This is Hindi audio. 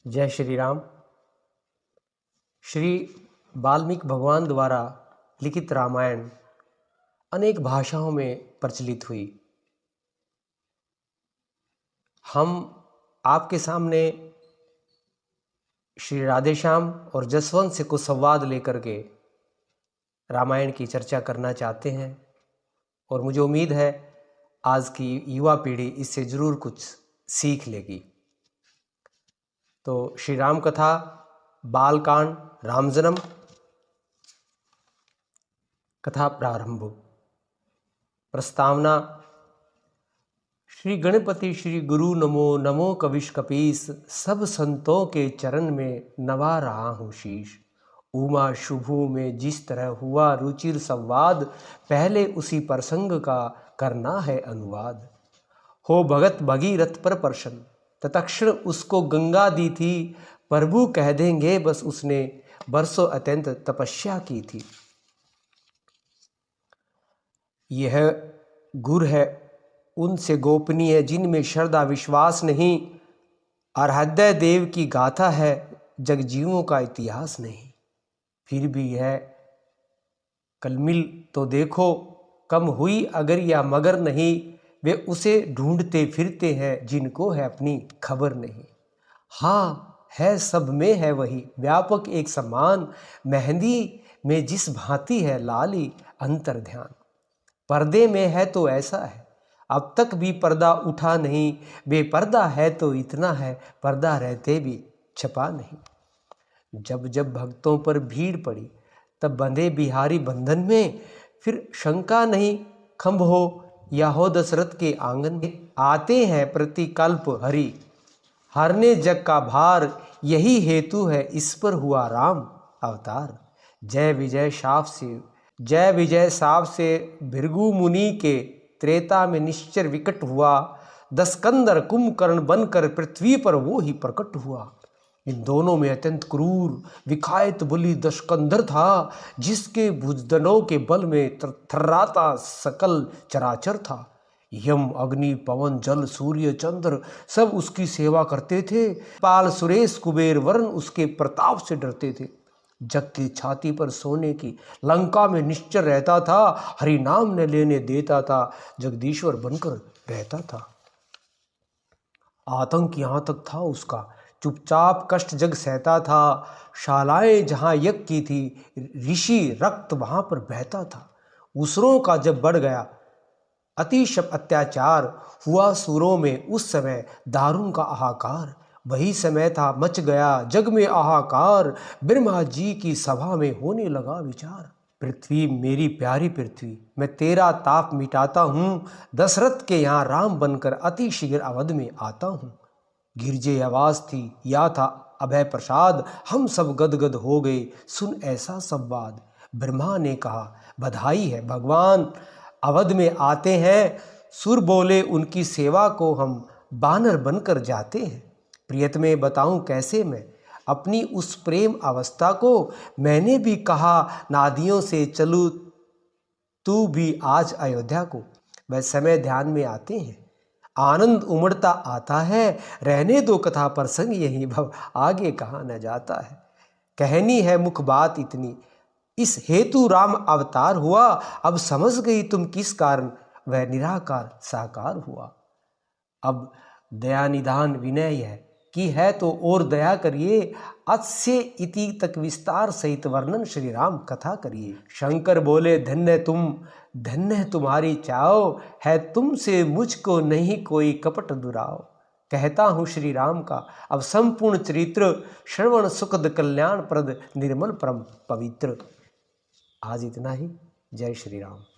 जय श्री राम। श्री वाल्मीकि भगवान द्वारा लिखित रामायण अनेक भाषाओं में प्रचलित हुई। हम आपके सामने श्री राधेश्याम और जसवंत से कुछ संवाद लेकर के रामायण की चर्चा करना चाहते हैं और मुझे उम्मीद है आज की युवा पीढ़ी इससे ज़रूर कुछ सीख लेगी। तो श्री राम कथा बालकांड राम जन्म कथा प्रारंभ। प्रस्तावना। श्री गणपति श्री गुरु नमो नमो कविश कपीस, सब संतों के चरण में नवा रहा हूँ शीश। उमा शुभु में जिस तरह हुआ रुचिर संवाद, पहले उसी प्रसंग का करना है अनुवाद। हो भगत भगीरथ पर प्रसन्न, तत्क्षण उसको गंगा दी थी। प्रभु कह देंगे बस उसने बरसों अत्यंत तपस्या की थी। यह गुर है उनसे गोपनीय जिनमें श्रद्धा विश्वास नहीं, आराध्य देव की गाथा है जगजीवों का इतिहास नहीं। फिर भी है कलमिल तो देखो, कम हुई अगर या मगर नहीं, वे उसे ढूंढते फिरते हैं जिनको है अपनी खबर नहीं। हाँ है सब में है वही व्यापक एक समान, मेहंदी में जिस भांति है लाली अंतर ध्यान। पर्दे में है तो ऐसा है अब तक भी पर्दा उठा नहीं, बेपर्दा है तो इतना है पर्दा रहते भी छपा नहीं। जब जब भक्तों पर भीड़ पड़ी तब बंधे बिहारी बंधन में, फिर शंका नहीं खंभ हो या हो दशरथ के आंगन में। आते हैं प्रतिकल्प हरि हरने जग का भार, यही हेतु है इस पर हुआ राम अवतार। जय विजय साप से भृगु मुनि के, त्रेता में निश्चर विकट हुआ। दस्कंदर कुंभकर्ण बनकर पृथ्वी पर वो ही प्रकट हुआ। इन दोनों में अत्यंत क्रूर विखायत बलि दस्कंदर था, जिसके भुजदंडों के बल में थर्राता सकल चराचर था। यम अग्नि पवन जल सूर्य चंद्र सब उसकी सेवा करते थे। पाल सुरेश कुबेर वर्ण उसके प्रताप से डरते थे। जग की छाती पर सोने की लंका में निश्चर रहता था, हरि नाम न लेने देता था, जगदीश्वर बनकर रहता था। आतंक यहाँ तक था उसका, चुपचाप कष्ट जग सहता था। शालाएं जहाँ यज्ञ की थी, ऋषि रक्त वहाँ पर बहता था। उसरों का जब बढ़ गया अतिशय अत्याचार, हुआ सूरों में उस समय दारुण का हाहाकार। वही समय था मच गया जग में हाहाकार, ब्रह्मा जी की सभा में होने लगा विचार। पृथ्वी मेरी प्यारी पृथ्वी, मैं तेरा ताप मिटाता हूँ, दशरथ के यहाँ राम बनकर अति शीघ्र अवध में आता हूँ। गिरजे आवाज थी या था अभय प्रसाद, हम सब गदगद हो गए सुन ऐसा संवाद। ब्रह्मा ने कहा बधाई है भगवान अवध में आते हैं, सुर बोले उनकी सेवा को हम बानर बनकर जाते हैं। प्रियतमे बताऊं कैसे मैं अपनी उस प्रेम अवस्था को, मैंने भी कहा नादियों से चलूं तू भी आज अयोध्या को। वह समय ध्यान में आते हैं आनंद उमड़ता आता है, रहने दो कथा प्रसंग यही भव आगे कहाँ न जाता है। कहनी है मुख बात इतनी, इस हेतु राम अवतार हुआ। अब समझ गई तुम किस कारण वह निराकार साकार हुआ। अब दया निधान विनय है कि है तो और दया करिए, अस्य इति तक विस्तार सहित वर्णन श्री राम कथा करिए। शंकर बोले धन्य तुम, धन्य तुम्हारी चाओ, है तुमसे मुझको नहीं कोई कपट दुराओ। कहता हूँ श्री राम का अब संपूर्ण चरित्र, श्रवण सुखद कल्याण प्रद निर्मल परम पवित्र। आज इतना ही। जय श्री राम।